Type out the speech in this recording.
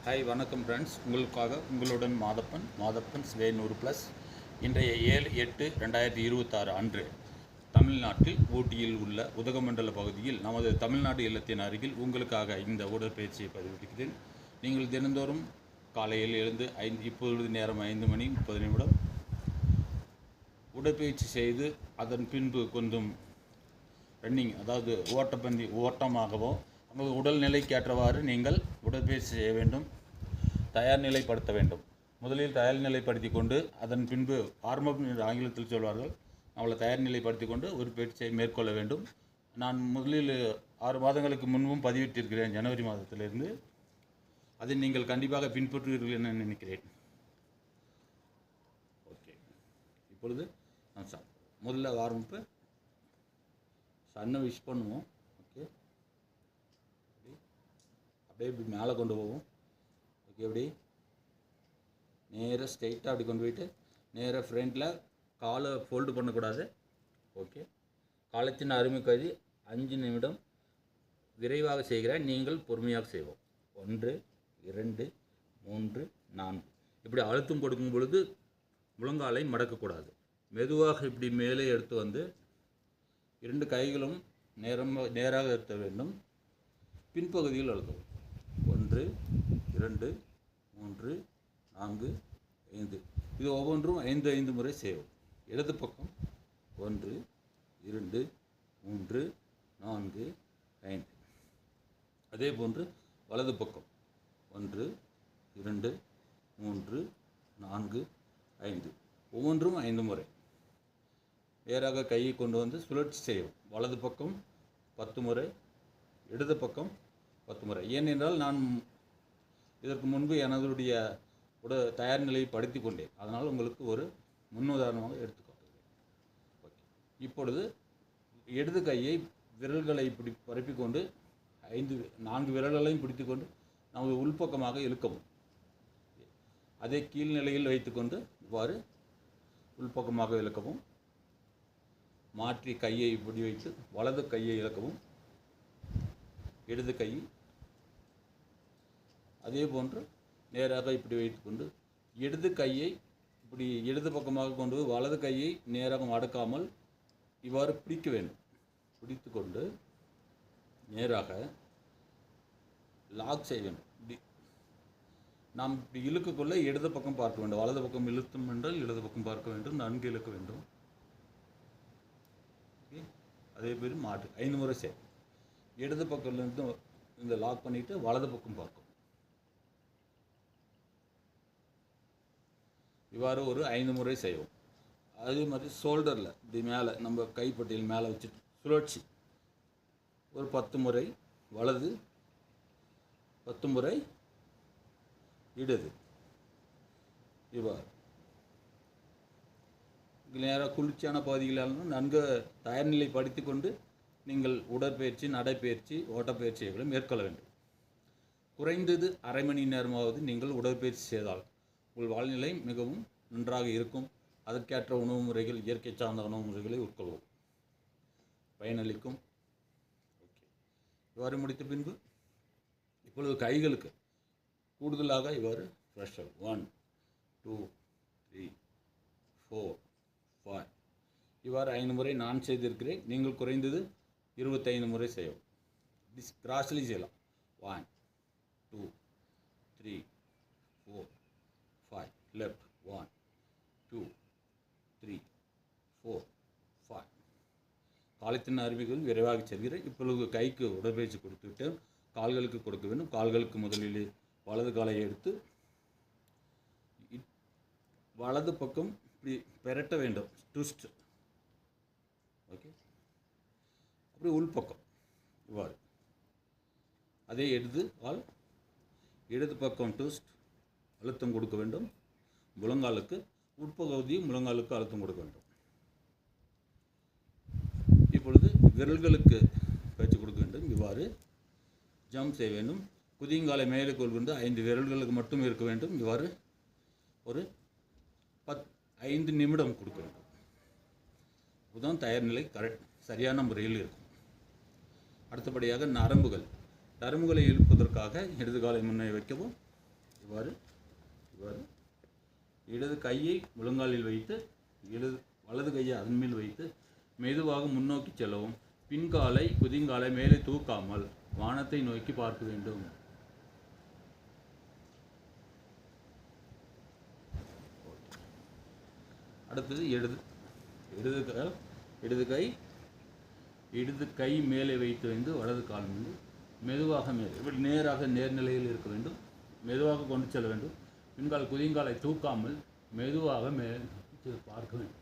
Hi வணக்கம் friends, உங்களுக்காக உங்களுடன் மாதப்பன்ஸ் வே 100+. இன்றைய 7/8/2026 அன்று தமிழ்நாட்டில் ஊட்டியில் உள்ள உதகமண்டல பகுதியில் நமது தமிழ்நாடு இல்லத்தின் அருகில் உங்களுக்காக இந்த உடற்பயிற்சியை பதிவிடுகிறேன். நீங்கள் தினந்தோறும் காலையில் எழுந்து இப்பொழுது நேரம் 5:30 உடற்பயிற்சி செய்து அதன் பின்பு கொஞ்சம் ரன்னிங், அதாவது ஓட்டமாகவோ உங்கள் உடல்நிலைக்கேற்றவாறு நீங்கள் உடற்பயிற்சி செய்ய வேண்டும். தயார் நிலைப்படுத்த வேண்டும். முதலில் தயார் நிலைப்படுத்தி கொண்டு அதன் பின்பு வார்மப் என்று ஆங்கிலத்தில் சொல்வார்கள், அவளை தயார் நிலைப்படுத்தி கொண்டு உடற்பயிற்சியை மேற்கொள்ள வேண்டும். நான் முதலில் 6 மாதங்களுக்கு முன்பும் பதிவிட்டிருக்கிறேன், ஜனவரி மாதத்திலிருந்து. அதை நீங்கள் கண்டிப்பாக பின்பற்றுவீர்கள் என நினைக்கிறேன். ஓகே, இப்பொழுது நான் முதல்ல வார்மப்பு சன்னை விஷ் பண்ணுவோம். ஓகே, அப்படியே இப்படி மேலே கொண்டு போவோம். ஓகே, அப்படி நேராக ஸ்ட்ரைட்டாக அப்படி கொண்டு போயிட்டு நேராக ஃப்ரண்ட்டில் காலை ஃபோல்டு பண்ணக்கூடாது. ஓகே, காலத்தின் அருமை கருதி 5 நிமிடம் விரைவாக செய்கிறேன், நீங்கள் பொறுமையாக செய்வோம். 1 2 3 4 இப்படி அழுத்தம் கொடுக்கும் பொழுது முழங்காலை மடக்கக்கூடாது. மெதுவாக இப்படி மேலே எடுத்து வந்து 2 கைகளும் நேராக எடுத்த வேண்டும். பின்பகுதியில் அழுத்தவும். 1 2 3 4 5 இது ஒவ்வொன்றும் 5 முறை செய்வோம். இடது பக்கம் 1 2 3 4 5. அதே போன்று வலது பக்கம் 1 2 3 4 5 ஒவ்வொன்றும் 5 முறை. நேராக கையை கொண்டு வந்து சுழற்சி செய்வோம். வலது பக்கம் 10 முறை, இடது பக்கம் 10 முறை. ஏனென்றால் நான் இதற்கு முன்பு எனதுடைய தயார் நிலையை படுத்தி கொண்டேன், அதனால் உங்களுக்கு ஒரு முன்னுதாரணமாக எடுத்துக்காட்டுகிறேன். ஓகே, இப்பொழுது இடது கையை விரல்களை இப்படி பரப்பிக்கொண்டு 4 விரல்களையும் பிடித்துக்கொண்டு நமது உள்பக்கமாக இழுக்கவும். அதை கீழ்நிலையில் வைத்துக்கொண்டு இவ்வாறு உள்பக்கமாக இழுக்கவும். மாற்றி கையை இப்படி வைத்து வலது கையை இழக்கவும். இடது கை அதே போன்று நேராக இப்படி வைத்துக்கொண்டு இடது கையை இப்படி இடது பக்கமாக கொண்டு வலது கையை நேராக மடக்காமல் இவ்வாறு பிடிக்க வேண்டும். பிடித்து கொண்டு நேராக லாக் செய்ய வேண்டும். இப்படி நாம் இப்படி இழுக்கக்குள்ள இடது பக்கம் பார்க்க வேண்டும். வலது பக்கம் இழுத்தும் என்றால் இடது பக்கம் பார்க்க வேண்டும். நன்கு இழுக்க வேண்டும். அதே பேர் மாற்று 5 முறை சரி. இடது பக்கம்லேருந்து இந்த லாக் பண்ணிவிட்டு வலது பக்கம் பார்க்கும். இவ்வாறு ஒரு 5 முறை செய்வோம். அதே மாதிரி ஷோல்டரில் இப்படி மேலே நம்ம கைப்பட்டியில் மேலே வச்சுட்டு சுழற்சி ஒரு 10 முறை வலது, 10 முறை இடது. இவ்வாறு நேராக குளிர்ச்சியான பகுதிகளாலும் நன்கு தயார் நிலைப்படுத்தி கொண்டு நீங்கள் உடற்பயிற்சி, நடைப்பயிற்சி, ஓட்டப்பயிற்சிகளை மேற்கொள்ள வேண்டும். குறைந்தது அரை மணி நேரமாவது நீங்கள் உடற்பயிற்சி செய்தால் உங்கள் வாழ்நிலை மிகவும் நன்றாக இருக்கும். அதற்கேற்ற உணவு முறைகள், இயற்கை சார்ந்த உணவு முறைகளை உட்கொள்வோம், பயனளிக்கும். ஓகே, இவ்வாறு முடித்த பின்பு இப்பொழுது கைகளுக்கு கூடுதலாக இவ்வாறு ப்ரெஷர் 1 2 3 4 5 இவ்வாறு 5 முறை நான் செய்திருக்கிறேன். நீங்கள் குறைந்தது 25 முறை செய்யவும். கிராஸ்லி செய்யலாம். 1 2 3 4 5 லெஃப்ட் 1 2 3 4 5. காலத்தின் அருவிகள் விரைவாக செல்கிறேன். இப்பொழுது கைக்கு உடற்பயிற்சி கொடுத்துவிட்டு கால்களுக்கு கொடுக்க வேண்டும். கால்களுக்கு முதலில் வலது காலை எடுத்து வலது பக்கம் இப்படி பெரட்ட வேண்டும். ட்விஸ்ட். ஓகே, அப்படி உள்பக்கம் இவ்வாறு. அதே இடது பக்கம் ட்விஸ்ட் அழுத்தம் கொடுக்க வேண்டும். முழங்காலுக்கு உட்பகுதி முழங்காலுக்கு அழுத்தம் கொடுக்க வேண்டும். இப்பொழுது விரல்களுக்கு பயிற்சி கொடுக்க வேண்டும். இவ்வாறு ஜம்ப் செய்ய வேண்டும். குதிங்காலை மேலே கொள்கின்ற 5 விரல்களுக்கு மட்டும் இருக்க வேண்டும். இவ்வாறு ஒரு 5 நிமிடம் கொடுக்க வேண்டும். இதுதான் தயார் நிலை சரியான முறையில் இருக்கும். அடுத்தபடியாக நரம்புகளை இழுப்பதற்காக இடது காலை முன்னே வைக்கவும், இவ்வாறு இடது கையை முழங்காலில் வைத்து வலது கையை அதன் மேல் வைத்து மெதுவாக முன்னோக்கி செல்லவும். பின்காலை குதிங்காலை மேலே தூக்காமல் வானத்தை நோக்கி பார்க்க வேண்டும். அடுத்தது இடது கை மேலே வைத்து வலது கால் மீது மெதுவாக மேலே நேராக நேர்நிலையில் இருக்க வேண்டும். மெதுவாக கொண்டு செல்ல வேண்டும். பின்கால் குதிங்காலை தூக்காமல் மெதுவாக மேலே பார்க்க வேண்டும்.